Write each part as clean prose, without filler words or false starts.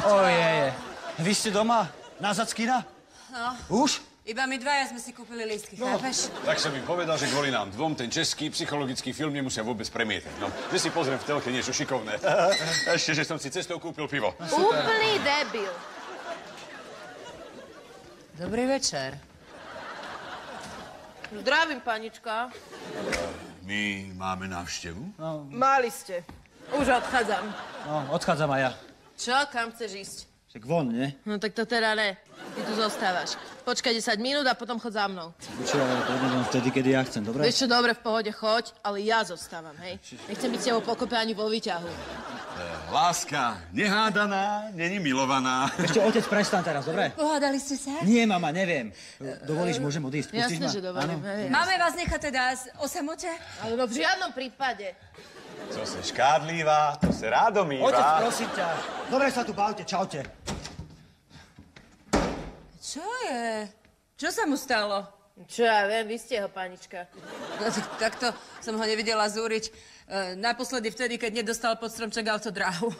Ojeje. Vy ste doma? Nazad z kina? No. Už? Iba my dvaja sme si kúpili lístky, chápeš? Tak som im povedal, že kvôli nám dvom ten český psychologický film nemusia vôbec premietať. No, že si pozriem v telke niečo šikovné. Ešte, že som si cestou kúpil pivo. Úplný debil. Dobrý večer. Zdravím, panička. My máme návštevu? Mali ste. Už odchádzam. No, odchádzam aj ja. Čo? Kam chceš ísť? Však von, nie? No tak to teda ne. Ty tu zostávaš. Počkaj 10 minút a potom chod za mnou. Čo, ja pôjdem vtedy, kedy ja chcem, dobre? Vieš čo, dobre, v pohode choď, ale ja zostávam, hej? Nechcem byť s tebou pokope ani vo výťahu. Láska nehádaná, není milovaná. Ešte otec, prestan teraz, dobre? Pohádali ste sa? Nie, mama, neviem. Dovolíš, môžem odísť? Pustíš Jasne, ma? že dovolím. Hej, Máme vás nechať teda o samote? ale no v žiadnom prípade. Co se škádlivá, to se rádo mýva. Otec, prosím ťa. Dobre sa tu bavte, čaute. Čo je? Čo sa mu stalo? Čo ja viem, vy ste ho, panička. No, takto som ho nevidela zúriť. Naposledy vtedy, keď nedostal pod stromček autodráhu.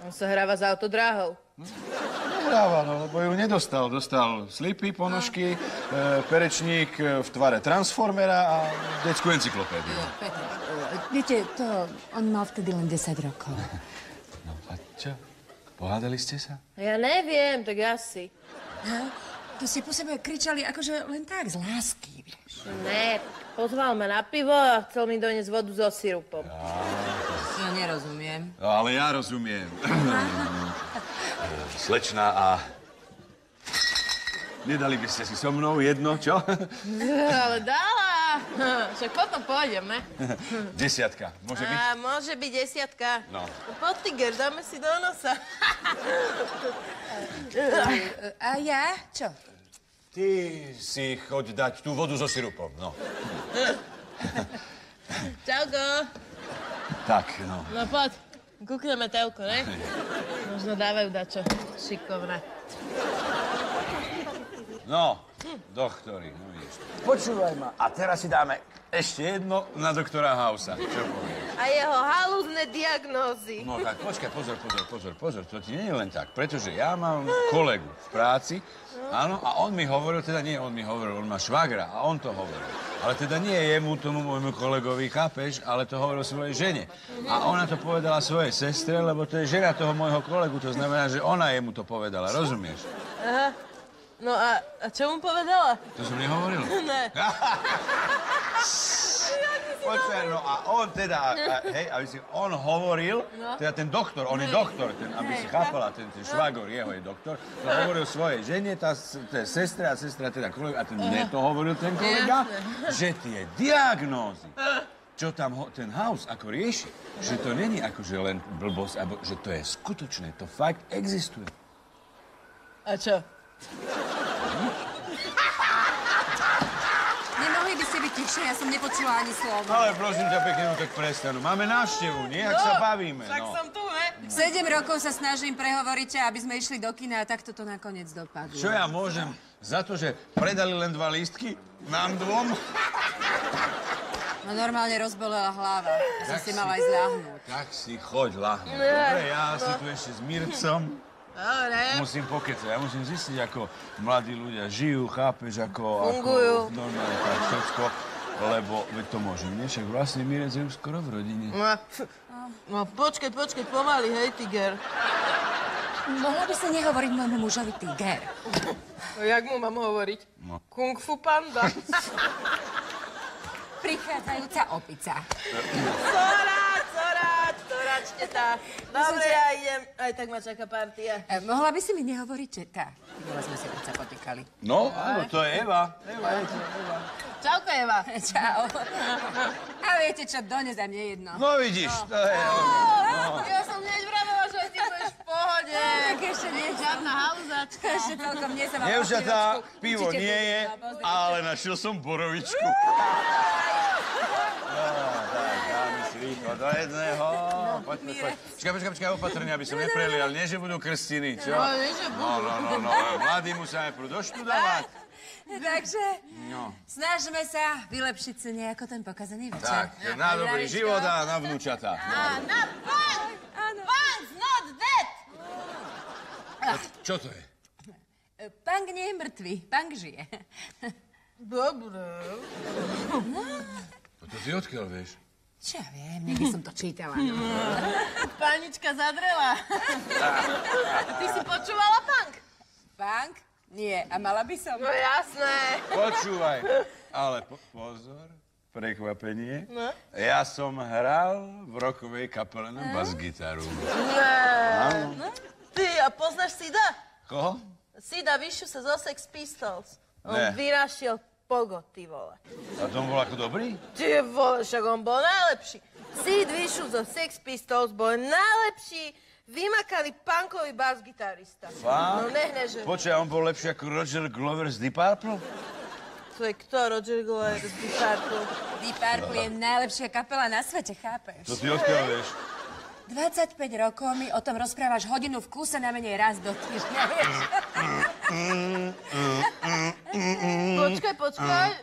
On sa hráva s autodráhou. Nehráva, no, lebo ju nedostal. Dostal slipy, ponožky, perečník v tvare transformera a detskú encyklopédiu. Viete, on mal vtedy len 10 rokov. No a čo? Pohádali ste sa? Ja neviem, tak asi. To si po sebe kričali akože len tak, z lásky, vieš. Ne, pozval ma na pivo a chcel mi doniesť vodu so sirupom. Ja nerozumiem. No, ale ja rozumiem. Slečna a... Nedali by ste si so mnou jedno, čo? Ale dala. Však potom pôjdeme. 10, môže byť? A môže byť 10. No. Poď, tiger, dáme si do nosa. A ja? Čo? Ty si choď dať tú vodu so sirupom, no. Čauko. Tak, no. No poď, kúkneme telko, ne? Možno dávajú dačo šikovné. No, doktori, no vidíš. Počúvaj ma. A teraz si dáme ešte jedno na doktora Hausa. Čo povieš? A jeho halúzne diagnózy. No tak počkaj, pozor, to ti nie je len tak, pretože ja mám kolegu v práci, áno, a on mi hovoril, teda nie on mi hovoril, on má švagra a on to hovoril. Ale teda nie jemu, tomu môjmu kolegovi, chápeš, ale to hovoril svojej žene. A ona to povedala svojej sestre, lebo to je žena toho môjho kolegu, to znamená, že ona jemu to povedala, rozumieš? Aha. No a čo mu povedala? To som nehovoril. Ne. Počkaj, no a on teda, hej, aby si, on hovoril, teda ten doktor, on je doktor, ten, aby si chápala, ten švagor jeho je doktor, to hovoril svojej žene, tá je sestra, a sestra teda kolega, a ten mne to hovoril ten kolega, že tie diagnózy, čo tam ten House ako rieši, že to není akože len blbosť, alebo že to je skutočné, to fakt existuje. A čo? Nemohli by ste byť tichšie, ja som nepočula ani slovo. Ale prosím ťa pekne, no tak prestanu. Máme návštevu, nie? Ak sa bavíme, Tak no. som tu, ne? 7 rokov sa snažím prehovoriť ťa, aby sme išli do kina a takto to nakoniec dopadlo. Čo ja môžem za to, že predali len 2 lístky? Nám dvom? No normálne rozbolela hlava. Ja som si mala ísť ľahnúť. Tak si choď ľahnúť. Dobre, ja si tu ešte s Mircom Dobre. musím pokecať. Ja musím zistiť, ako mladí ľudia žijú, chápeš, ako... Fungujú. Ako, normálne tak všetko, lebo veď to môžem, nie? Však vlastne Mirec je už skoro v rodine. No počkaj, pomaly, hej, tiger. Mohla by sa nehovoriť môjmu mužovi tiger. No, jak mu mám hovoriť? No. Kung fu panda. Prichádzajúca opica. Soračteta. Dobre, ja idem. Aj tak ma čaká partia. Mohla by si mi nehovoriť, že tá? Bola sme si predsa potýkali. No, áno, to je Eva. Čauko, Eva. Čau. A viete čo, dones a mne jedno. No vidíš, to je... Ja som hneď vravela, že ty budeš v pohode. Tak ešte nie, Žiadna halúzačka. ešte celkom nie sa vám Dievčatá, pivo nie je, ale našiel som borovičku. Tak, dáme si rýchlo do jedného. Poď. Počkaj, opatrne, aby som neprelial. Nie, že budú krstiny, čo? No, nie, že budú. No. Mladí musia najprv doštudovať. Takže No. snažme sa vylepšiť si nejako ten pokazaný večer. Tak, na dobrý život a na vnúčatá. A na pán! Pán's not dead! Čo to je? Punk nie je mŕtvý, punk žije. Dobre. No to ty odkiaľ vieš? Čo ja viem, niekde som to čítala. No. Panička zadrela. Ty si počúvala punk? Punk? Nie, a mala by som. No jasné. Počúvaj, ale pozor, prekvapenie. No. Ja som hral v rockovej kapele na bas-gitaru. Ne. Áno. Ty, a poznáš Sida? Koho? Sida Vicious zo Sex Pistols. On Ne. vyrašiel pogo, ty vole. A to bol ako dobrý? Ty vole, však on bol najlepší. Sid Vicious zo Sex Pistols bol najlepší vymakaný punkový bas-gitarista. Fakt? No nehne, že... Počkaj, on bol lepší ako Roger Glover z Deep Purple? To je kto, Roger Glover z Deep Purple? Deep Purple je najlepšia kapela na svete, chápeš? To ty odkiaľ vieš? 25 rokov mi o tom rozprávaš hodinu v kúse na menej raz do týždňa, vieš? Počkaj. No počúvaj.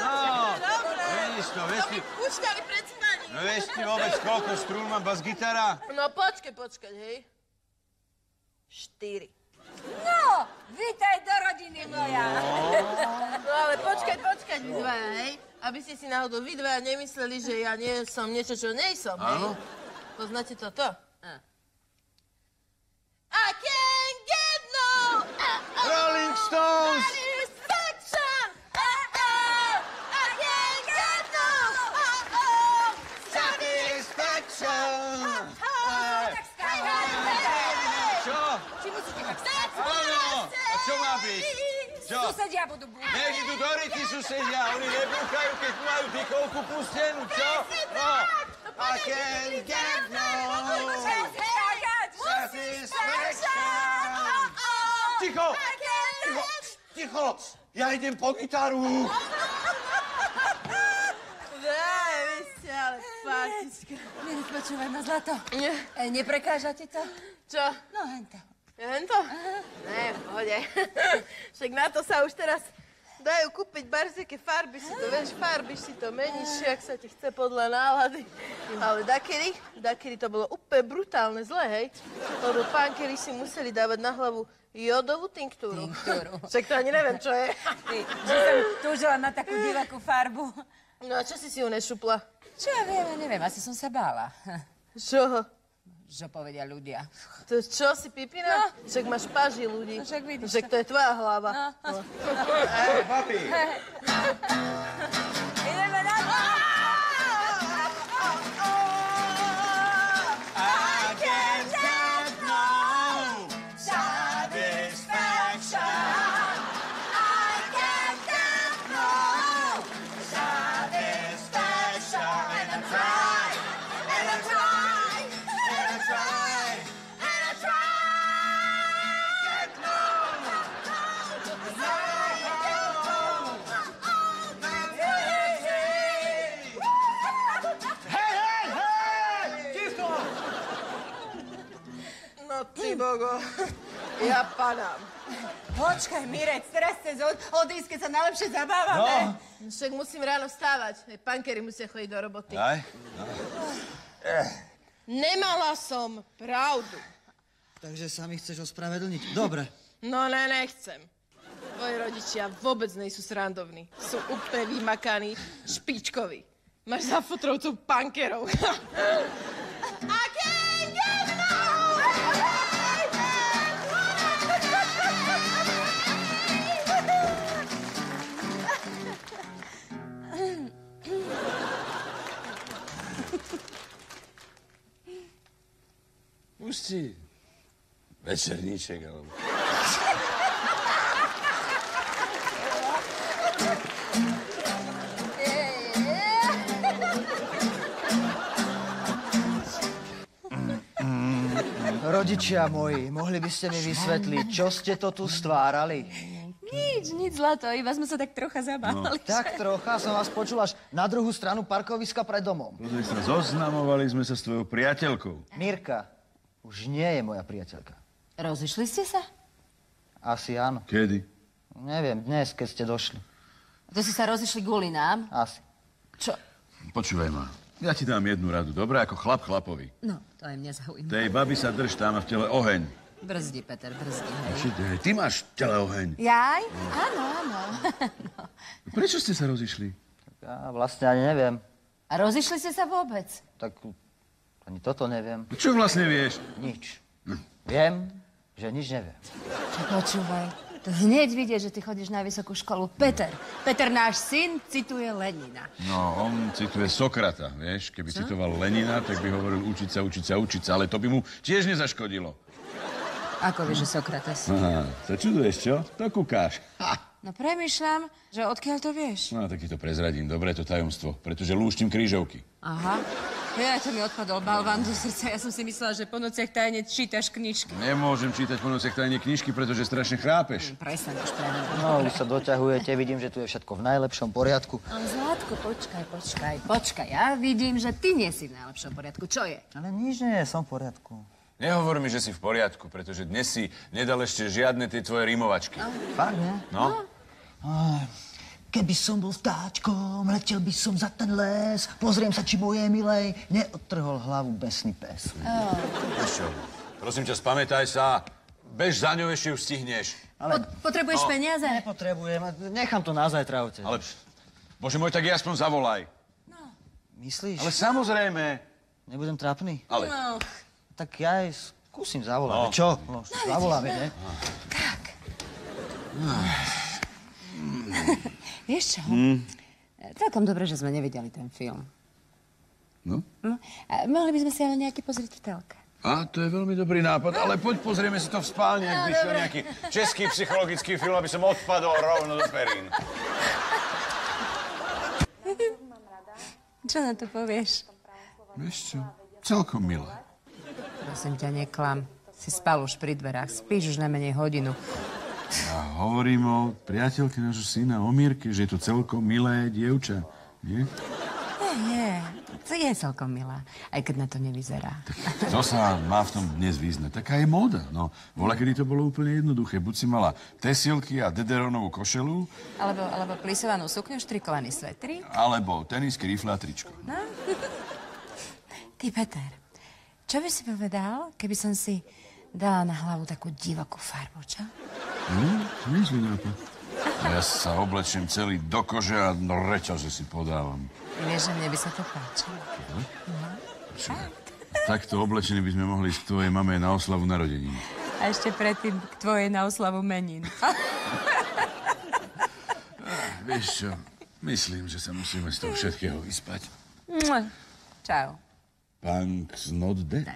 No, vidíš to, vieš ty... Púšťali pred spaním. No vieš ty vôbec, koľko strún má bas-gitara? No počkaj, hej. 4. No, vítaj do rodiny moja. No ale počkať, vy dvaja, hej? Aby ste si náhodou vy dvaja nemysleli, že ja nie som niečo, čo nej som, hej? Áno. Poznáte toto? I can't get no Rolling Stones! satisfaction. I can't get no Satisfaction! Čo? Či musíte tak Áno! A čo má byť? Čo? Susedia budú búchať. Nech idú do ryti susedia, oni nebúchajú, keď majú dýchovku pustenú, čo? No! I can't get no satisfaction! Ticho! Ticho! Ja idem po gitaru! Daj, vy ste ale partička. Miri, počúvaj ma, zlato. Nie. Neprekáža ti to? Čo? No, hento. Hento? Ne, v pohode. Však na to sa už teraz dajú kúpiť barziaké farby, si to vieš, farbíš si to, meníš, jak sa ti chce podľa nálady. Ale dakedy to bolo úplne brutálne zle, hej? Lebo punkeri si museli dávať na hlavu jodovú tinktúru. Však to ani neviem, čo je. Ty, že som túžila na takú divakú farbu. No a čo si ju nešupla? Čo ja viem, neviem, asi som sa bála. Čoho? Čo povedia ľudia. To čo, si pipina? Však máš paži ľudí. No, však vidíš Však to je tvoja hlava. No. Papi! Ideme na to! I can't get no satisfaction! I can't get no satisfaction! And I try, and I try, and I try, and I try! Get no! Hej, hej, hej! Ticho! No ty bogo, ja padám. Počkaj, Mirec, teraz chceš odísť, keď sa najlepšie zabávame. No. Však musím ráno vstávať. Pankeri musia chodiť do roboty. Aj? Nemala som pravdu. Takže sa mi chceš ospravedlniť. Dobre. No ne, nechcem. Tvoji rodičia vôbec nejsú srandovní. Sú úplne vymakaní, špičkoví. Máš za fotrovcov punkerov. I can't get no! Pusti večerníček, alebo... Rodičia moji, mohli by ste mi vysvetliť, čo ste to tu stvárali? Nič, zlato, iba sme sa tak trocha zabávali. Tak trocha som vás počul až na druhú stranu parkoviska pred domom. Pozri sa, zoznamovali sme sa s tvojou priateľkou. Mirka už nie je moja priateľka. Rozišli ste sa? Asi áno. Kedy? Neviem, dnes, keď ste došli. To si sa rozišli kvôli nám? Asi. Čo? Počúvaj ma. Ja ti dám jednu radu, dobre? Ako chlap chlapovi. No, to aj mňa zaujíma. Tej babi sa drž, tam má v tele oheň. Brzdi, Peter, brzdi, hej. Ty máš v tele oheň. Jaj? Áno, áno. No. Prečo ste sa rozišli? Ja vlastne ani neviem. A rozišli ste sa vôbec? Tak ani toto neviem. Čo vlastne vieš? Nič. Viem, že nič neviem. Čo počúvaj, to hneď vidieť, že ty chodíš na vysokú školu. Peter, náš syn cituje Lenina. No, on cituje Sokrata, vieš? Keby citoval Lenina, tak by hovoril učiť sa, ale to by mu tiež nezaškodilo. Ako vieš, že Sokrates? Aha, sa čuduješ, čo? To kúkáš. No premýšľam, že odkiaľ to vieš? No, tak ti to prezradím, dobre, to tajomstvo, pretože lúštim krížovky. Aha. Ja, to mi odpadol balván do srdca. Ja som si myslela, že po nociach tajne čítaš knižky. Nemôžem čítať po nociach tajne knižky, pretože strašne chrápeš. Prestaň už pre mňa. No, už sa doťahujete, vidím, že tu je všetko v najlepšom poriadku. Ale Zlatko, počkaj. Ja vidím, že ty nie si v najlepšom poriadku. Čo je? Ale nič nie, som v poriadku. Nehovor mi, že si v poriadku, pretože dnes si nedal ešte žiadne tie tvoje rímovačky. Fakt, nie? No? Keby som bol vtáčkom, letel by som za ten les, pozriem sa, či mojej milej neodtrhol hlavu besný pes. Ešte, prosím ťa, spamätaj sa. Bež za ňou, ešte už stihneš. Potrebuješ peniaze? Nepotrebujem, nechám to na zajtra. Ale, bože môj, tak je aspoň zavolaj. Myslíš? Ale samozrejme. Nebudem trápny? Ale, No, Tak ja aj skúsim zavolať. Čo? No, zavoláme, ne? tak. Vieš čo? Celkom dobre, že sme nevideli ten film. no? A mohli by sme si ale nejaký pozrieť v telke. A to je veľmi dobrý nápad, ale poď pozrieme si to v spálni, ak by šiel nejaký český psychologický film, aby som odpadol rovno do perín. Čo na to povieš? Vieš čo? Celkom milé. Prosím ťa, neklam. Si spal už pri dverách. Spíš už najmenej hodinu. A hovorím o priateľke nášho syna, o Mírke, že je to celkom milé dievča, nie? Nie, to je celkom milá. Aj keď na to nevyzerá. To sa má v tom dnes vyznať. Taká je móda. No, voľakedy to bolo úplne jednoduché. Buď si mala tesielky a dederonovú košelu, Alebo plisovanú sukňu, štrikovaný svetri. alebo tenisky, rifle a tričko. No. Ty, Peter, čo by si povedal, keby som si dala na hlavu takú divokú farbu, čo? Nezlý nápad. Ja sa oblečiem celý do kože a reťaze si podávam. Ty vieš, že mne by sa to páčilo. Takto oblečení by sme mohli ísť k tvojej mame na oslavu narodenín. A ešte predtým k tvojej na oslavu menín. Vieš čo, myslím, že sa musíme z toho všetkého vyspať. Čau. Punk's not dead.